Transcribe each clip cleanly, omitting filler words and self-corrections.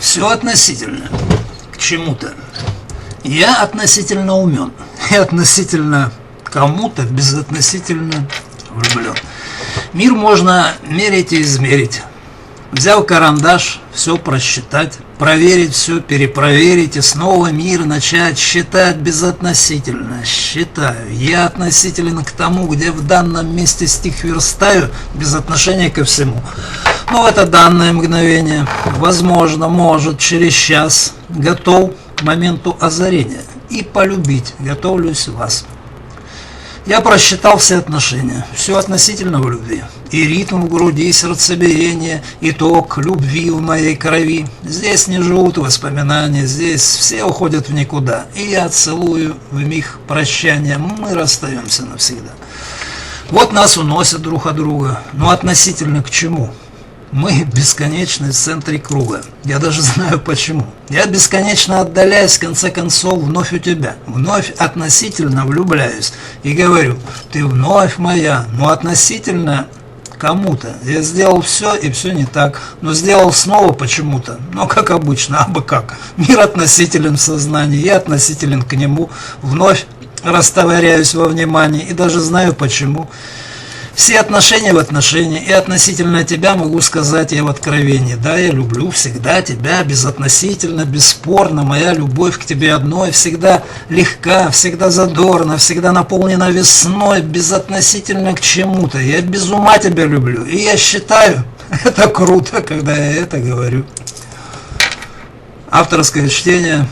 Все относительно к чему-то. Я относительно умен, и относительно кому-то безотносительно влюблен. Мир можно мерить и измерить. Взял карандаш, все просчитать, проверить все, перепроверить и снова мир начать считать безотносительно. Считаю. Я относителен к тому, где в данном месте стих верстаю, без отношения ко всему. Но в это данное мгновение, возможно, может, через час, готов к моменту озарения и полюбить готовлюсь вас. Я просчитал все отношения, все относительно в любви. И ритм в груди, и сердцебиение, и ток любви в моей крови. Здесь не живут воспоминания, здесь все уходят в никуда. И я целую в миг прощания, мы расстаемся навсегда. Вот нас уносят друг от друга, но относительно к чему? Мы бесконечны в центре круга. Я даже знаю почему. Я бесконечно отдаляюсь, в конце концов, вновь у тебя. Вновь относительно влюбляюсь. И говорю, ты вновь моя, но относительно кому-то. Я сделал все, и все не так. Но сделал снова почему-то. Но как обычно, абы как. Мир относителен в сознании, я относителен к нему. Вновь растворяюсь во внимании и даже знаю почему. Все отношения в отношении, и относительно тебя могу сказать я в откровении. Да, я люблю всегда тебя, безотносительно, бесспорно. Моя любовь к тебе одной всегда легка, всегда задорна, всегда наполнена весной, безотносительно к чему-то. Я без ума тебя люблю, и я считаю, это круто, когда я это говорю. Авторское чтение,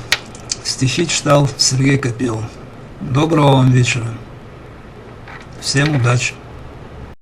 стихи читал Сергей Копилов. Доброго вам вечера. Всем удачи.